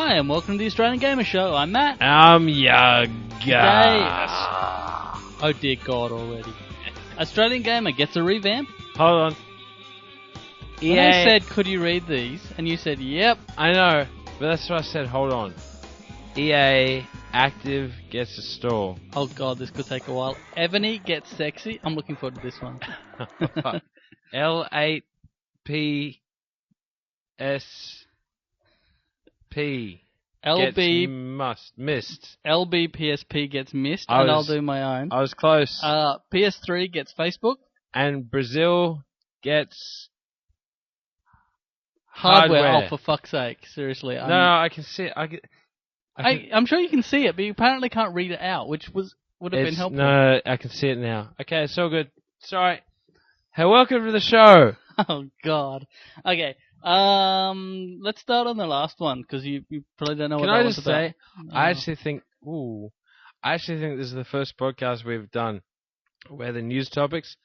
Hi, and welcome to the Australian Gamer Show. I'm Matt. I'm Yaga. Oh dear God, already. Australian Gamer gets a revamp. Hold on. When I said, could you read these? And you said, yep. I know, but that's what I said. Hold on. EA Active gets a store. Oh God, this could take a while. Ebony gets sexy. I'm looking forward to this one. L8PSP missed. LBPSP gets missed, and I'll do my own. I was close. PS3 gets Facebook. And Brazil gets hardware. Oh, for fuck's sake! Seriously. No, I can see it. I'm sure you can see it, but you apparently can't read it out, which would have been helpful. No, I can see it now. Okay, it's all good. Sorry. Hey, welcome to the show. Oh God. Okay. Let's start on the last one because you probably don't know what that was about. Can I just say, I actually think this is the first podcast we've done where the news topics,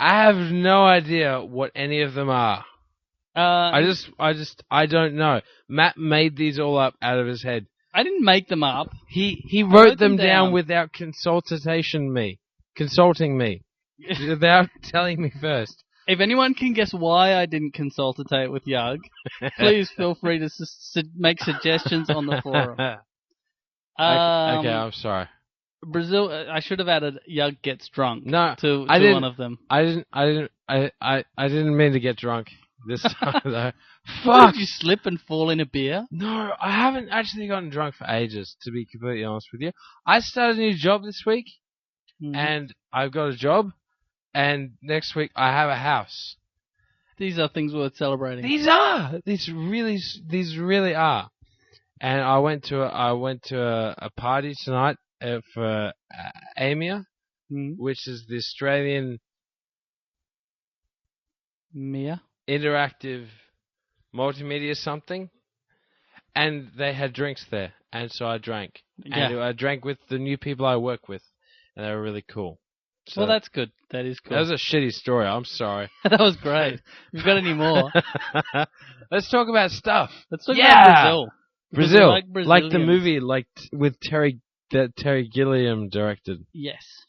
I have no idea what any of them are. I don't know. Matt made these all up out of his head. I didn't make them up. He wrote them down without consulting me, without telling me first. If anyone can guess why I didn't consultate with Yug, please feel free to make suggestions on the forum. Okay, I'm sorry. Brazil. I should have added Yug gets drunk. No, to one of them. I didn't mean to get drunk this time though. Fuck! Did you slip and fall in a beer? No, I haven't actually gotten drunk for ages. To be completely honest with you, I started a new job this week, and I've got a job. And next week I have a house. These are things worth celebrating. These really are. And I went to a party tonight for AMIA, which is the Australian Interactive Multimedia something. And they had drinks there, and so I drank. Yeah. And I drank with the new people I work with, and they were really cool. So, well, that's good. That is cool. That was a shitty story. I'm sorry. That was great. You've got any more? Let's talk about stuff. Let's talk about Brazil. Like the movie, with that Terry Gilliam directed. Yes.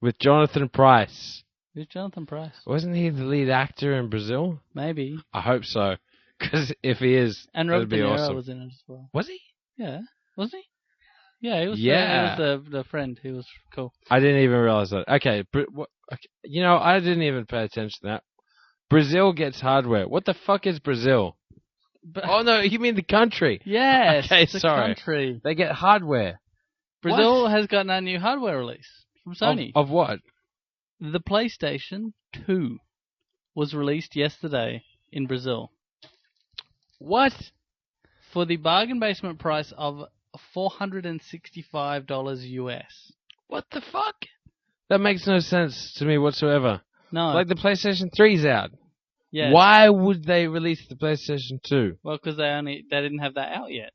With Jonathan Pryce. Who's Jonathan Pryce? Wasn't he the lead actor in Brazil? Maybe. I hope so. Because if he is, and Robert that'd be De Niro awesome. was in it as well. Was he? Yeah. Was he? Yeah, he was. Yeah. He was the friend. He was cool. I didn't even realize that. Okay, I didn't even pay attention to that. Brazil gets hardware. What the fuck is Brazil? Oh no, you mean the country? Yes. Okay, the sorry. Country. They get hardware. Brazil has gotten a new hardware release from Sony. Of what? The PlayStation 2 was released yesterday in Brazil. What? For the bargain basement price of $465 US. What the fuck? That makes no sense to me whatsoever. No. Like the PlayStation 3's out. Yeah. Why would they release the PlayStation 2? Well, because they didn't have that out yet.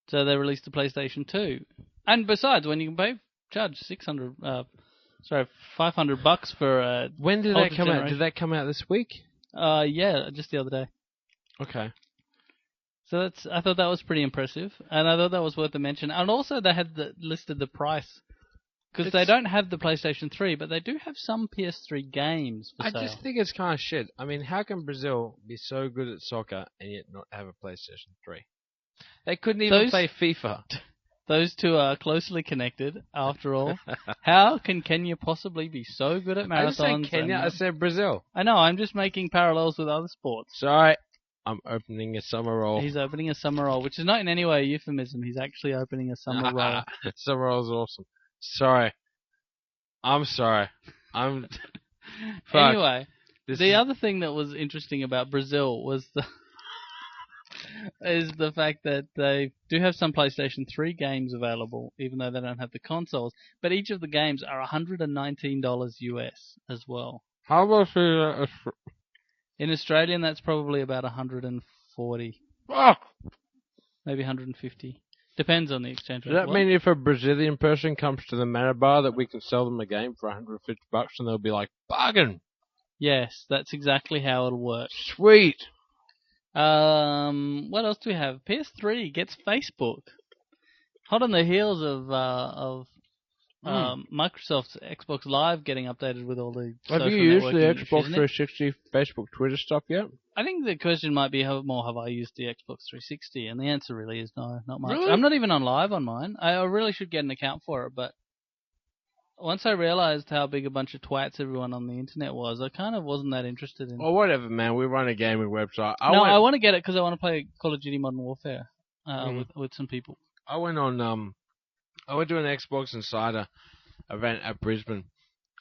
So they released the PlayStation 2. And besides, when you can charge $500 for when did that come out? Did that come out this week? Yeah, just the other day. Okay. So I thought that was pretty impressive, and I thought that was worth a mention. And also, they had listed the price because they don't have the PlayStation 3, but they do have some PS3 games for sale. I just think it's kind of shit. I mean, how can Brazil be so good at soccer and yet not have a PlayStation 3? They couldn't even play FIFA. Those two are closely connected, after all. How can Kenya possibly be so good at marathons? I didn't say Kenya, I said Brazil. I know, I'm just making parallels with other sports. Sorry. I'm opening a summer roll. He's opening a summer roll, which is not in any way a euphemism. He's actually opening a summer roll. Summer roll is awesome. Sorry. I'm sorry. Anyway, the other thing that was interesting about Brazil was is the fact that they do have some PlayStation 3 games available, even though they don't have the consoles. But each of the games are $119 US as well. How much is in Australian, that's probably about 140. Oh. Maybe 150. Depends on the exchange rate. Does that mean if a Brazilian person comes to the Manor Bar that we can sell them a game for $150 and they'll be like, bargain? Yes, that's exactly how it'll work. Sweet. What else do we have? PS3 gets Facebook. Hot on the heels of Microsoft's Xbox Live getting updated with all the social networking. Have you used the Xbox 360 Facebook Twitter stuff yet? I think the question might be have I used the Xbox 360, and the answer really is no, not much. Really? I'm not even on Live on mine. I really should get an account for it, but once I realised how big a bunch of twats everyone on the internet was, I kind of wasn't that interested in it. Oh, whatever, man. We run a gaming website. I want to get it because I want to play Call of Duty Modern Warfare with some people. I went to an Xbox Insider event at Brisbane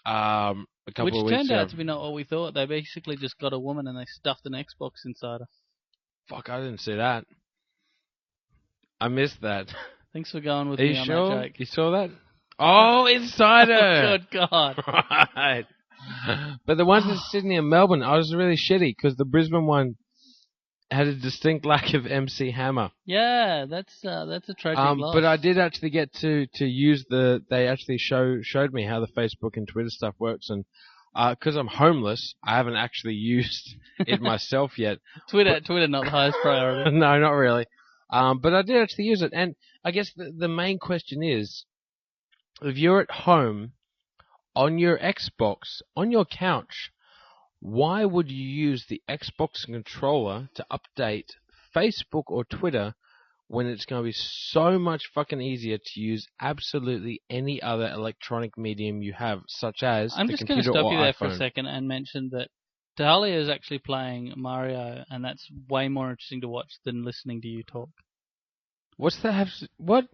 a couple of weeks ago. Which turned out to be not what we thought. They basically just got a woman and they stuffed an Xbox Insider. Fuck, I didn't see that. I missed that. Thanks for going with me on that joke. You saw that? Oh, Insider! Good God. Right. But the ones in Sydney and Melbourne, I was really shitty because the Brisbane one had a distinct lack of MC Hammer. Yeah, that's a tragic loss. But I did actually get to use they actually showed me how the Facebook and Twitter stuff works, and because I'm homeless, I haven't actually used it myself yet. Twitter not the highest priority. No, not really. But I did actually use it, and I guess the main question is, if you're at home on your Xbox, on your couch, why would you use the Xbox controller to update Facebook or Twitter when it's going to be so much fucking easier to use absolutely any other electronic medium you have, such as I'm the just going computer to stop you there for a iPhone? second and mention that Dahlia is actually playing Mario, and that's way more interesting to watch than listening to you talk. What's that? What?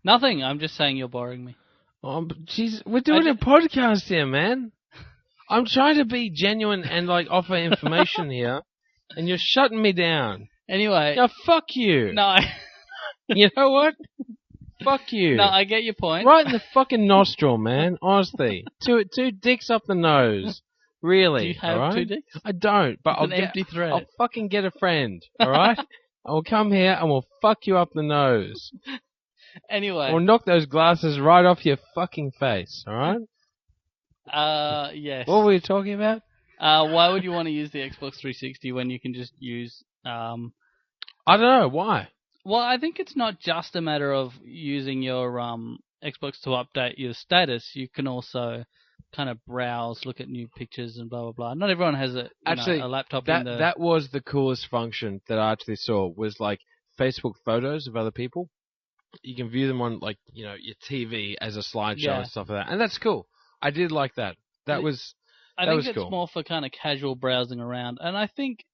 Nothing. I'm just saying you're boring me. Oh, jeez, we're doing a podcast here, man. I'm trying to be genuine and offer information here, and you're shutting me down. Anyway. Yeah, fuck you. No. You know what? Fuck you. No, I get your point. Right in the fucking nostril, man. Honestly, two dicks up the nose. Really? Do you have two dicks? I don't, but empty thread. I'll fucking get a friend. All right? I'll come here and we'll fuck you up the nose. Anyway. We'll knock those glasses right off your fucking face. All right? Yes. What were you talking about? Why would you want to use the Xbox 360 when you can just use... I don't know. Why? Well, I think it's not just a matter of using your Xbox to update your status. You can also kind of browse, look at new pictures and blah, blah, blah. Not everyone has a laptop in the... That was the coolest function that I actually saw, was Facebook photos of other people. You can view them on your TV as a slideshow and stuff like that. And that's cool. I did like that. I think it's cool. More for kind of casual browsing around, and I think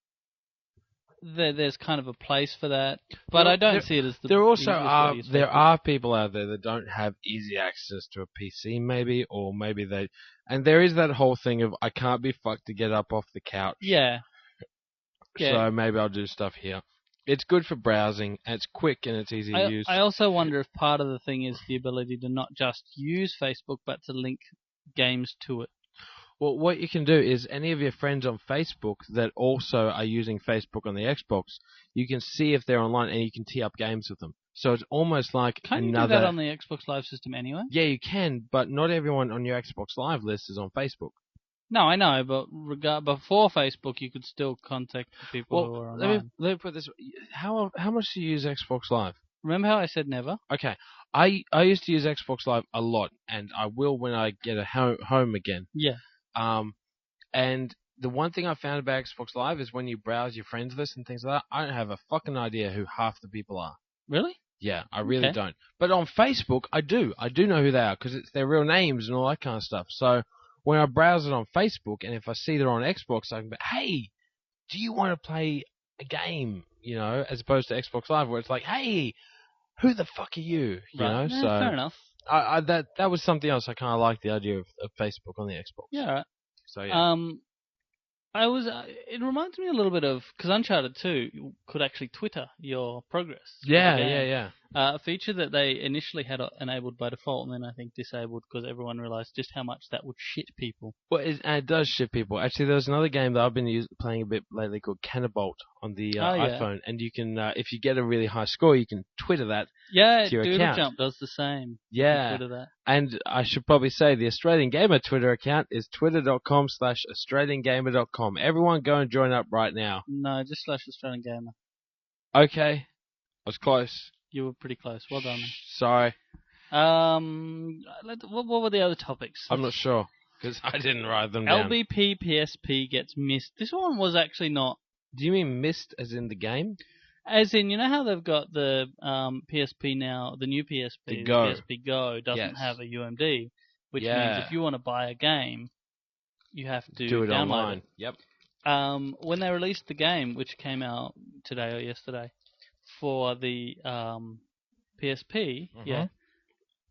there's kind of a place for that, but I don't see it as the. There also are people out there that don't have easy access to a PC, maybe, or maybe they, and there is that whole thing of I can't be fucked to get up off the couch. Yeah. So maybe I'll do stuff here. It's good for browsing, and it's quick, and it's easy to use. I also wonder if part of the thing is the ability to not just use Facebook, but to link games to it. Well, what you can do is any of your friends on Facebook that also are using Facebook on the Xbox, you can see if they're online, and you can tee up games with them. So it's almost like Can't you do that on the Xbox Live system anyway? Yeah, you can, but not everyone on your Xbox Live list is on Facebook. No, I know, but before Facebook, you could still contact the people who are online. Let me put this. How much do you use Xbox Live? Remember how I said never? Okay, I used to use Xbox Live a lot, and I will when I get a home again. Yeah. And the one thing I found about Xbox Live is when you browse your friends list and things like that, I don't have a fucking idea who half the people are. Really? Yeah, I really don't. But on Facebook, I do. I do know who they are because it's their real names and all that kind of stuff. So when I browse it on Facebook, and if I see they're on Xbox, I can be, hey, do you want to play a game? As opposed to Xbox Live, where it's like, hey, who the fuck are you? You know? No, so fair enough. That was something else. I kind of like the idea of Facebook on the Xbox. Yeah, right. So yeah. It reminds me a little bit of, because Uncharted 2 could actually Twitter your progress. Yeah. A feature that they initially had enabled by default, and then I think disabled because everyone realized just how much that would shit people. Well, it does shit people. Actually, there's another game that I've been playing a bit lately called Cannabolt on the iPhone, and you can, if you get a really high score, you can Twitter that to your Doodle account. Jump does the same. Yeah, Twitter that. And I should probably say the Australian Gamer Twitter account is twitter.com/AustralianGamer.com. Everyone go and join up right now. No, just /Australian Gamer. Okay, I was close. You were pretty close. Well done. Sorry. What were the other topics? I'm not sure, because I didn't write them down. LBP PSP gets missed. This one was actually not. Do you mean missed as in the game? As in, you know how they've got the PSP now, the new PSP, the PSP Go doesn't have a UMD, which means if you want to buy a game, you have to do it download online. It. Yep. When they released the game, which came out today or yesterday, for the PSP,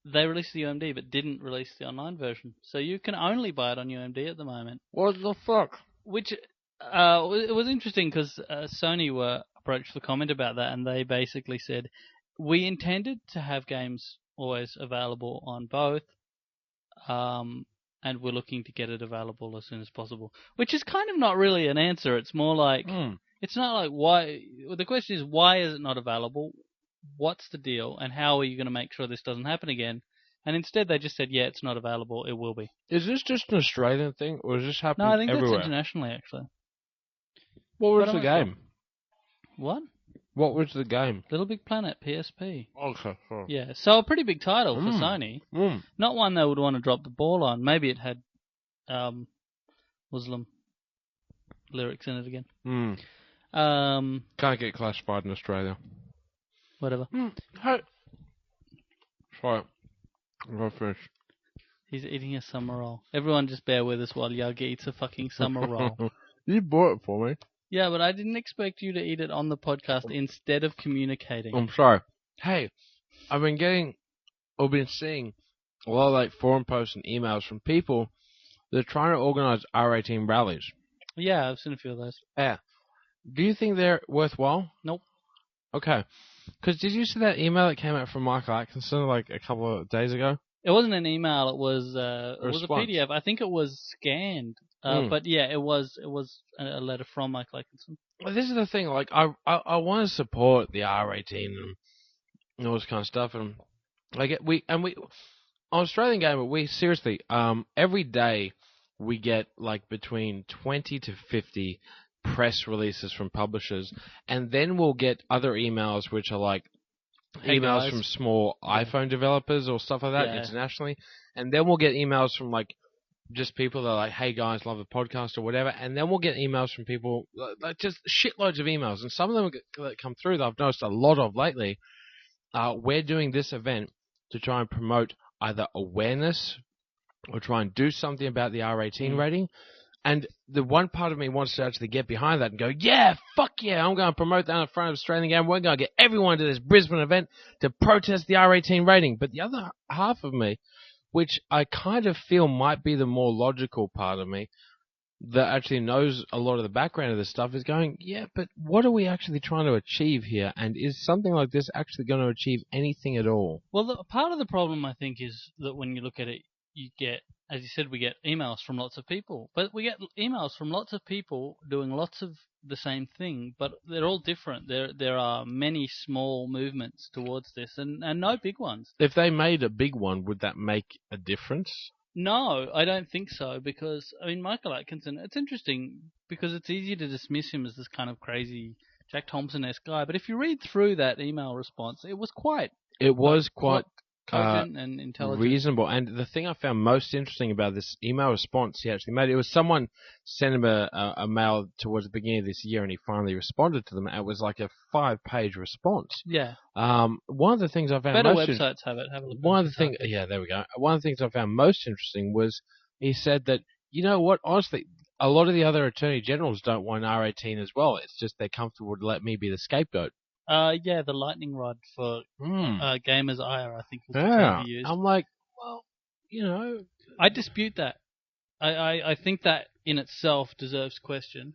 they released the UMD but didn't release the online version. So you can only buy it on UMD at the moment. What the fuck? Which it was interesting because Sony were approached for comment about that, and they basically said, we intended to have games always available on both, and we're looking to get it available as soon as possible. Which is kind of not really an answer. It's more like... It's not like why. The question is, why is it not available? What's the deal? And how are you going to make sure this doesn't happen again? And instead, they just said, yeah, it's not available. It will be. Is this just an Australian thing, or is this happening everywhere? No, I think that's internationally, actually. What was the game? What? What was the game? Little Big Planet, PSP. Okay, sure. Yeah, so a pretty big title for Sony. Not one they would want to drop the ball on. Maybe it had Muslim lyrics in it again. Can't get classified in Australia. Whatever. Hey. Sorry. I'm going to finish. He's eating a summer roll. Everyone just bear with us while Yagi eats a fucking summer roll. You bought it for me. Yeah, but I didn't expect you to eat it on the podcast instead of communicating. I'm sorry. Hey, I've been seeing a lot of like forum posts and emails from people that are trying to organise R18 rallies. Yeah, I've seen a few of those. Yeah. Do you think they're worthwhile? Nope. Okay. Because did you see that email that came out from Michael Atkinson like a couple of days ago? It wasn't an email. It was a PDF. I think it was scanned. But yeah, it was a letter from Michael Atkinson. Well, this is the thing. Like, I want to support the R18 and all this kind of stuff. And like we on Australian Gamer, we seriously every day we get like between 20 to 50 press releases from publishers, and then we'll get other emails which are like emails from small iPhone developers or stuff like that internationally, and then we'll get emails from like just people that are like, hey guys, love the podcast or whatever, and then we'll get emails from people, like just shitloads of emails, and some of them that come through that I've noticed a lot of lately. We're doing this event to try and promote either awareness or try and do something about the R18 rating. And the one part of me wants to actually get behind that and go, yeah, fuck yeah, I'm going to promote that in front of Australian Game. We're going to get everyone to this Brisbane event to protest the R18 rating. But the other half of me, which I kind of feel might be the more logical part of me, that actually knows a lot of the background of this stuff, is going, yeah, but what are we actually trying to achieve here? And is something like this actually going to achieve anything at all? Well, part of the problem, I think, is that when you look at it, you get, as you said, we get emails from lots of people. But we get emails from lots of people doing lots of the same thing, but they're all different. There are many small movements towards this, and no big ones. If they made a big one, would that make a difference? No, I don't think so, because, I mean, Michael Atkinson, it's interesting, because it's easy to dismiss him as this kind of crazy Jack Thompson-esque guy, but if you read through that email response, it was quite cogent and intelligent. Reasonable. And the thing I found most interesting about this email response he actually made, it was someone sent him a mail towards the beginning of this year, and he finally responded to them. It was like a 5-page response. Yeah. One of the things I found better websites have it. Have a look. One of the things, yeah, there we go. One of the things I found most interesting was he said that, you know what, honestly, a lot of the other attorney generals don't want R18 as well. It's just they're comfortable to let me be the scapegoat. Yeah, the lightning rod for Gamers Ire, I think, was the term he used. I'm like, well, you know, I dispute that. I think that in itself deserves question.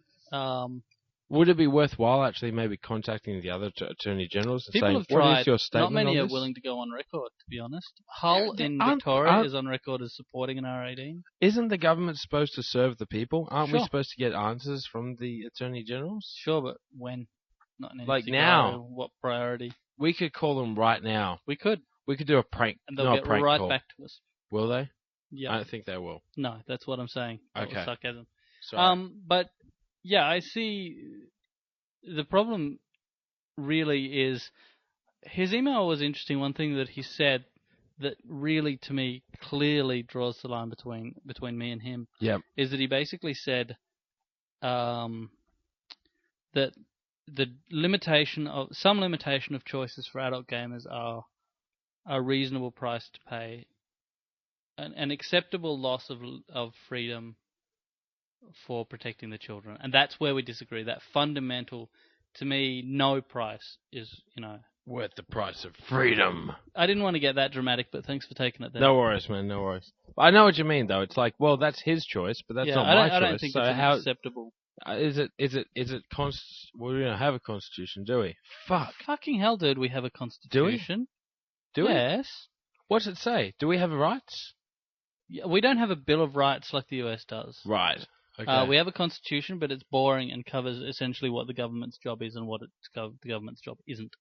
would it be worthwhile actually maybe contacting the other attorney generals and saying, what is your statement? Not many are willing to go on record, to be honest. Hull in Victoria is on record as supporting an R18. Isn't the government supposed to serve the people? Aren't we supposed to get answers from the attorney generals? Sure, but when? Not in like now. What priority? We could call them right now. We could. We could do a prank. And they'll get right call. back to us. Will they? Yeah. I don't think they will. No, that's what I'm saying. Okay. Sarcasm. Sorry. But yeah, I see. The problem really is his email was interesting. One thing that he said that really, to me, clearly draws the line between me and him. Yep. Is that he basically said that the limitation of choices for adult gamers are a reasonable price to pay, an acceptable loss of freedom for protecting the children, and that's where we disagree. That fundamental, to me, no price is worth the price of freedom. I didn't want to get that dramatic, but thanks for taking it there. No worries, man. No worries. I know what you mean, though. It's like, well, that's his choice, but that's not my choice. I don't think it's acceptable. Is it? We don't have a constitution, do we? Fucking hell, dude, we have a constitution. Do we? Yes. What's it say? Do we have rights? Yeah, we don't have a Bill of Rights like the US does. Right. Okay. We have a constitution, but it's boring and covers essentially what the government's job is and what the government's job isn't.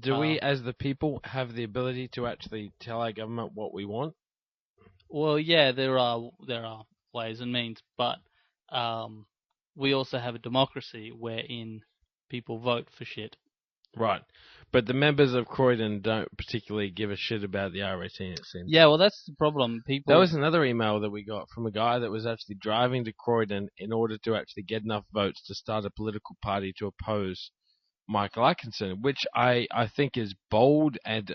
Do we, as the people, have the ability to actually tell our government what we want? Well, yeah, there are ways and means, but we also have a democracy wherein people vote for shit. Right. But the members of Croydon don't particularly give a shit about the R18, it seems. Yeah, well, that's the problem. That was another email that we got from a guy that was actually driving to Croydon in order to actually get enough votes to start a political party to oppose Michael Atkinson, which I think is bold and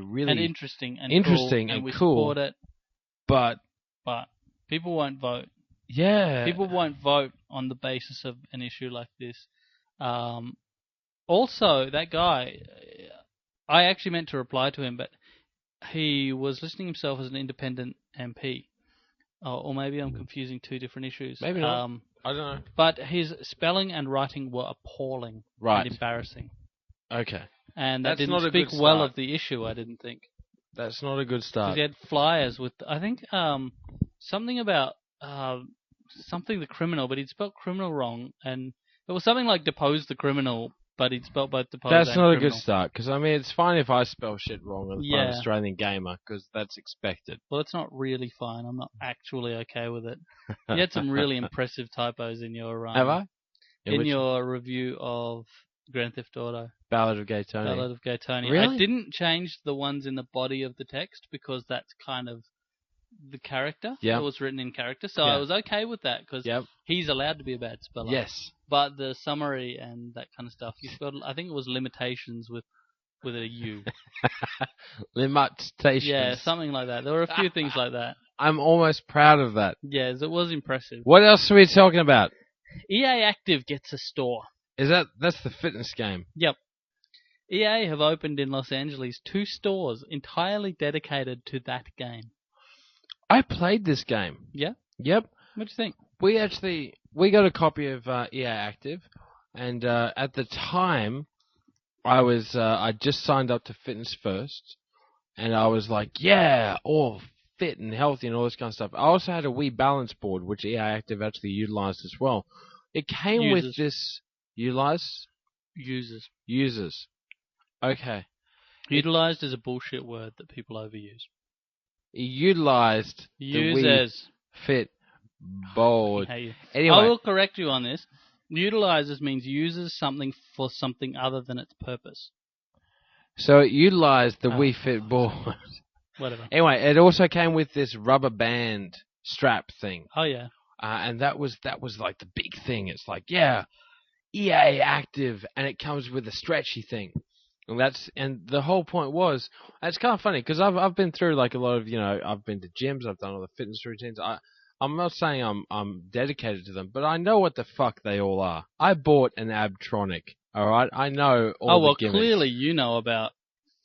really... And interesting and cool. Support it. But people won't vote. Yeah. People won't vote on the basis of an issue like this. Also, that guy, I actually meant to reply to him, but he was listing himself as an independent MP. Or maybe I'm confusing two different issues. Maybe not. I don't know. But his spelling and writing were appalling and embarrassing. Okay. And that didn't speak well of the issue, I didn't think. That's not a good start. Because he had flyers with, I think, something about something the criminal, but he'd spelled criminal wrong. And it was something like depose the criminal, but he'd spelled both depose and criminal. That's not a good start, because, I mean, it's fine if I spell shit wrong as an Australian gamer, because that's expected. Well, it's not really fine. I'm not actually okay with it. You had some really impressive typos in your... Have I? In your review of Grand Theft Auto. Ballad of Gay Tony. Ballad of Gay Tony. Really? I didn't change the ones in the body of the text, because that's kind of the character. Yeah. It was written in character, so I was okay with that, because he's allowed to be a bad speller. Yes. But the summary and that kind of stuff, you spelled, I think it was limitations with a U. Limitations. Yeah, something like that. There were a few things like that. I'm almost proud of that. Yes, it was impressive. What else are we talking about? EA Active gets a store. That's the fitness game? Yep. EA have opened in Los Angeles 2 stores entirely dedicated to that game. I played this game. Yeah? Yep. What do you think? We got a copy of EA Active, and at the time, I just signed up to Fitness First, and I was like, yeah, all fit and healthy and all this kind of stuff. I also had a Wii Balance board, which EA Active actually utilized as well. It came with this... Utilize? Users. Okay. Utilized is a bullshit word that people overuse. Utilized users. The Wii Fit board. Anyway. I will correct you on this. Utilizes means uses something for something other than its purpose. So it utilized the Wii Fit board. Whatever. Anyway, it also came with this rubber band strap thing. Oh, yeah. And that was like the big thing. It's like, yeah, EA Active, and it comes with a stretchy thing. And the whole point was, it's kind of funny, because I've been through like a lot of, I've been to gyms, I've done all the fitness routines. I'm not saying I'm dedicated to them, but I know what the fuck they all are. I bought an Abtronic, alright? I know all the gimmicks. Clearly you know about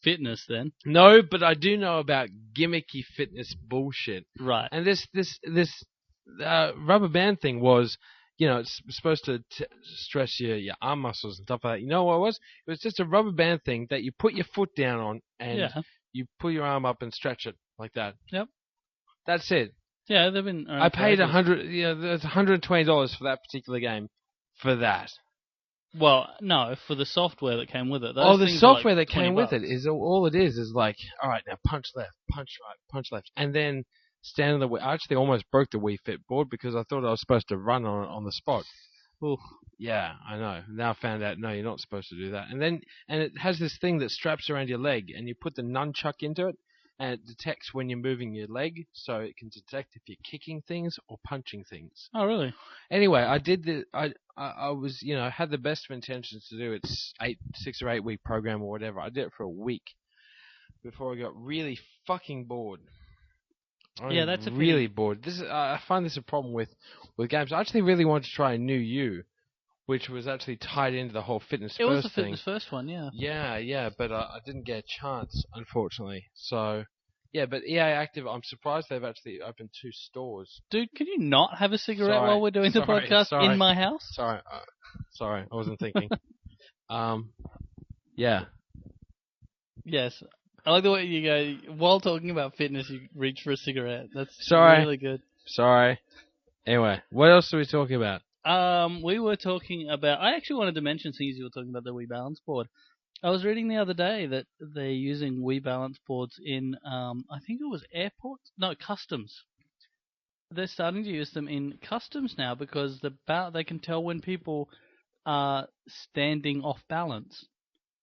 fitness then. No, but I do know about gimmicky fitness bullshit. Right. And this rubber band thing was, it's supposed to stress your arm muscles and stuff like that. You know what it was? It was just a rubber band thing that you put your foot down on and you pull your arm up and stretch it like that. Yep. That's it. Yeah, they've been. I paid $120 for that particular game for that. Well, no, for the software that came with it. The software that came with it is all it is like, all right, now punch left, punch right, punch left, and then stand on the Wii. I actually almost broke the Wii Fit board because I thought I was supposed to run on the spot. Oof. Yeah, I know. Now I found out, no, you're not supposed to do that. And it has this thing that straps around your leg, and you put the nunchuck into it, and it detects when you're moving your leg, so it can detect if you're kicking things or punching things. Oh, really? Anyway, I did the. I was, had the best of intentions to do its 6 or 8 week program or whatever. I did it for a week before I got really fucking bored. Yeah, that's really bored. I find this a problem with games. I actually really wanted to try a New You, which was actually tied into the whole Fitness First thing. It was the Fitness First one, yeah. Yeah, but I didn't get a chance, unfortunately. So, yeah, but EA Active, I'm surprised they've actually opened 2 stores. Dude, can you not have a cigarette while we're doing the podcast in my house? Sorry, I wasn't thinking. Yeah. Yes. I like the way you go, while talking about fitness, you reach for a cigarette. That's really good. Sorry. Anyway, what else are we talking about? We were talking about... I actually wanted to mention, since you were talking about the Wii Balance Board. I was reading the other day that they're using Wii Balance Boards in, I think it was airports? No, customs. They're starting to use them in customs now because they can tell when people are standing off balance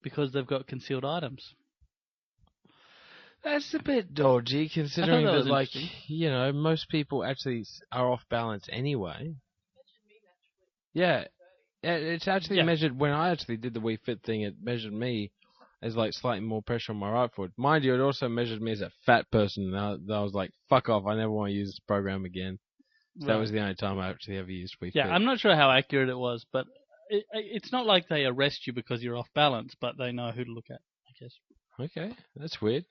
because they've got concealed items. That's a bit dodgy, considering that most people actually are off balance anyway. Yeah, it's actually measured, when I actually did the Wii Fit thing, it measured me as slightly more pressure on my right foot. Mind you, it also measured me as a fat person, and I was like, fuck off, I never want to use this program again. So that was the only time I actually ever used Wii Fit. Yeah, I'm not sure how accurate it was, but it's not like they arrest you because you're off balance, but they know who to look at, I guess. Okay, that's weird.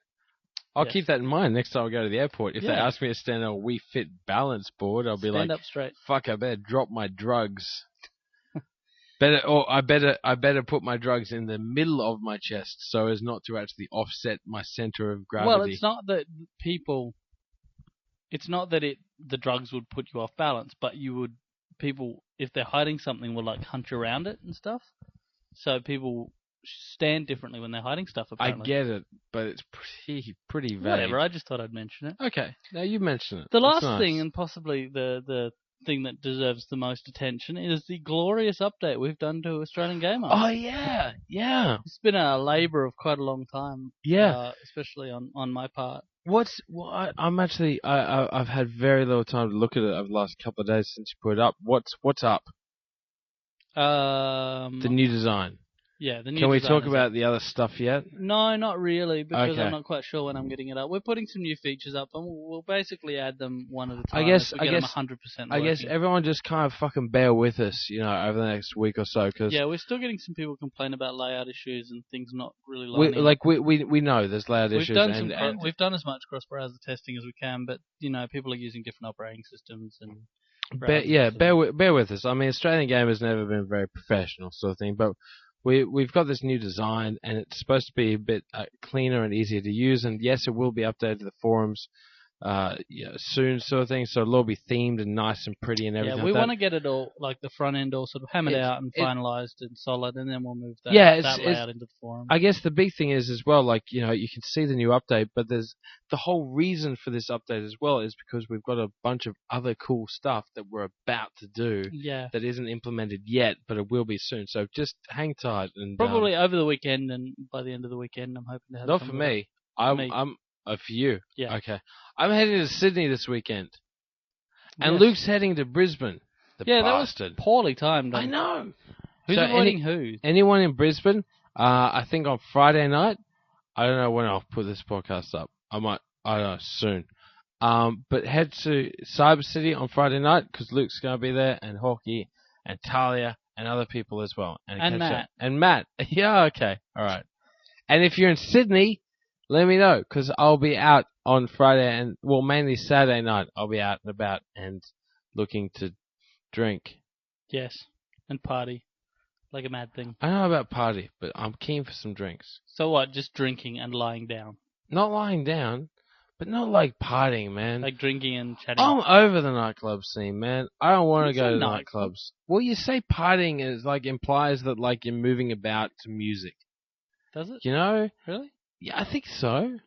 I'll keep that in mind next time I go to the airport. If they ask me to stand on a Wii Fit balance board, I'll be stand up straight. Fuck, I better drop my drugs. I better put my drugs in the middle of my chest so as not to actually offset my center of gravity. Well, it's not that the drugs would put you off balance, but people, if they're hiding something, will hunch around it and stuff. So people stand differently when they're hiding stuff, apparently. I get it, but it's pretty vague. Whatever, I just thought I'd mention it. Okay, now you mention it. The last thing, and possibly the thing that deserves the most attention, is the glorious update we've done to Australian Gamer. Oh, yeah. It's been a labour of quite a long time. Yeah. Especially on my part. I've had very little time to look at it over the last couple of days since you put it up. What's up? The new design. Yeah, the new Can we talk about the other stuff yet? No, not really, because I'm not quite sure when I'm getting it up. We're putting some new features up, and we'll basically add them one at a time. I guess them 100% working. I guess everyone just kind of fucking bear with us, over the next week or so. Cause we're still getting some people complain about layout issues and things not really lining. We know there's layout issues. We've done as much cross-browser testing as we can, but people are using different operating systems and. Bear with us. I mean, Australian Gamer has never been very professional sort of thing, but. We've got this new design, and it's supposed to be a bit cleaner and easier to use. And yes, it will be updated to the forums soon, sort of thing. So it'll all be themed and nice and pretty and everything. Yeah, we want to get it all, the front end all sort of hammered out and finalized and solid, and then we'll move that layout into the forum. I guess the big thing is as well, you can see the new update, but there's the whole reason for this update as well is because we've got a bunch of other cool stuff that we're about to do that isn't implemented yet, but it will be soon. So just hang tight. And probably over the weekend, and by the end of the weekend, I'm hoping to have not for me. For you. Yeah. Okay. I'm heading to Sydney this weekend. And Luke's heading to Brisbane. Bastard. That was poorly timed. I know. Who's avoiding who? Anyone in Brisbane, I think on Friday night. I don't know when I'll put this podcast up. I don't know, soon. But head to Cyber City on Friday night because Luke's going to be there, and Hawkeye, and Talia, and other people as well. And Matt. And Matt. Yeah, okay. All right. And if you're in Sydney, let me know, because I'll be out on Friday and, mainly Saturday night. I'll be out and about and looking to drink Yes, and party. Like a mad thing. I don't know about party, but I'm keen for some drinks. So what? Just drinking and lying down? Not lying down, but not like partying, man. Like drinking and chatting? I'm over the nightclub scene, man. I don't want to go to nightclubs. Well, you say partying is like implies that like you're moving about to music. Does it? You know? Really? Yeah, I think so.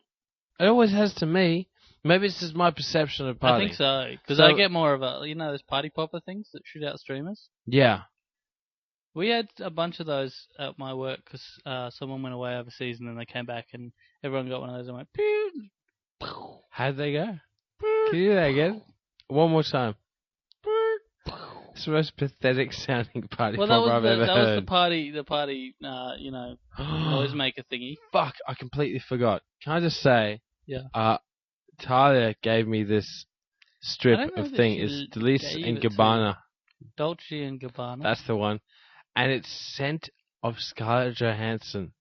It always has to me. Maybe it's just my perception of partying. I think so, because I get more of a, those party popper things that shoot out streamers? Yeah. We had a bunch of those at my work because someone went away overseas and then they came back and everyone got one of those and went, pew. How'd they go? Can you do that again? One more time. It's the most pathetic sounding party popper I've ever heard. That was the party, noisemaker thingy. Fuck, I completely forgot. Can I just say, yeah. Talia gave me this strip of thing. It's Dolce & Gabbana. Dolce & Gabbana. That's the one. And it's scent of Scarlett Johansson.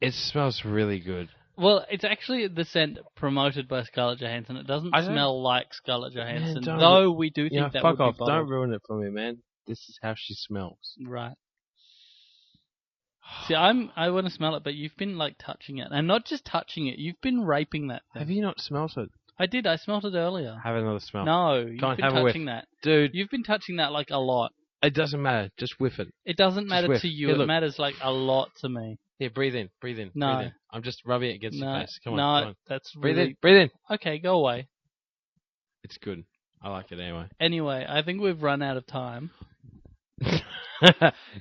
It smells really good. Well, it's actually the scent promoted by Scarlett Johansson. It doesn't smell like Scarlett Johansson, though we do think that would be fuck off. Don't ruin it for me, man. This is how she smells. Right. See, I want to smell it, but you've been, like, touching it. And not just touching it, you've been raping that thing. Have you not smelled it? I did. I smelled it earlier. Have another smell. No, you've been touching that. Dude. You've been touching that, like, a lot. It doesn't matter. Just whiff it. It doesn't matter to you. It matters, like, a lot to me. Here, breathe in. Breathe in. No. Breathe in. I'm just rubbing it against your face. Come on. No, that's breathe really... in. Breathe in. Okay, go away. It's good. I like it anyway. Anyway, I think we've run out of time.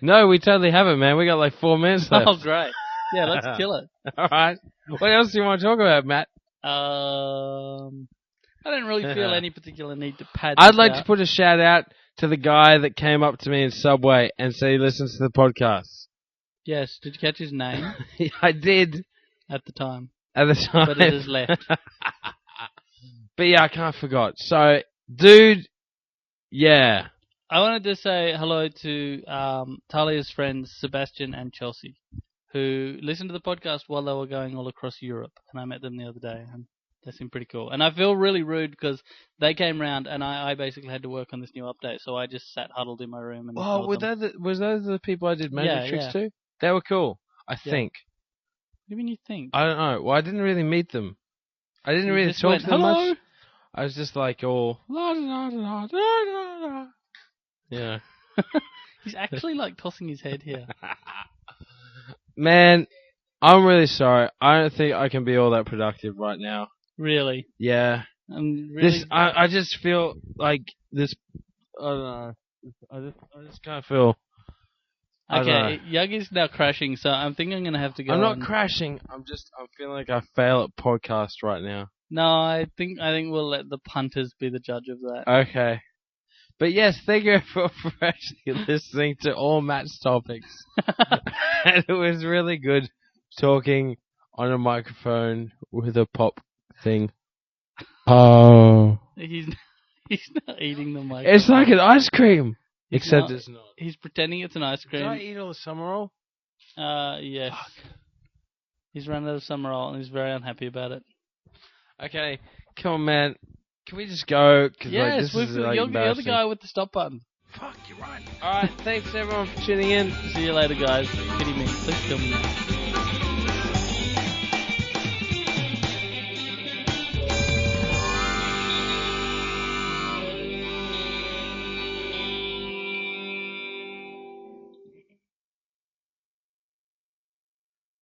No, we totally haven't, man. We got like 4 minutes left. Oh, great. Yeah, let's kill it. All right. What else do you want to talk about, Matt? I don't really feel any particular need to pad. I'd like to put a shout out to the guy that came up to me in Subway and said he listens to the podcast. Yes. Did you catch his name? I did. At the time. At the time. But it has left. But yeah, I can't forget. So, dude, yeah. I wanted to say hello to Talia's friends, Sebastian and Chelsea, who listened to the podcast while they were going all across Europe. And I met them the other day, and they seem pretty cool. And I feel really rude because they came round, and I basically had to work on this new update, so I just sat huddled in my room. And was those the people I did magic tricks to? They were cool, I think. What do you mean you think? I don't know. Well, I didn't really meet them. I didn't really talk to them much. I was just like all... La, da, da, da, da, da. Yeah. He's actually like tossing his head here. Man, I'm really sorry. I don't think I can be all that productive right now. Really? Yeah. I just feel like this... I don't know. I just can't feel... Okay, Yuggy's now crashing, so I'm thinking I'm going to have to go I'm not crashing. I'm feeling like I fail at podcast right now. No, I think we'll let the punters be the judge of that. Okay. But yes, thank you for actually listening to all Matt's topics. And it was really good talking on a microphone with a pop thing. Oh. He's not eating the microphone. It's like an ice cream. Except it's not. He's pretending it's an ice cream. Did I eat all the summer roll? Yes. Fuck. He's run out of summer roll and he's very unhappy about it. Okay, come on, man. Can we just go? Yes, you're the guy with the stop button. Fuck, you're right. Alright, thanks everyone for tuning in. See you later, guys. Kidding me. Please kill me.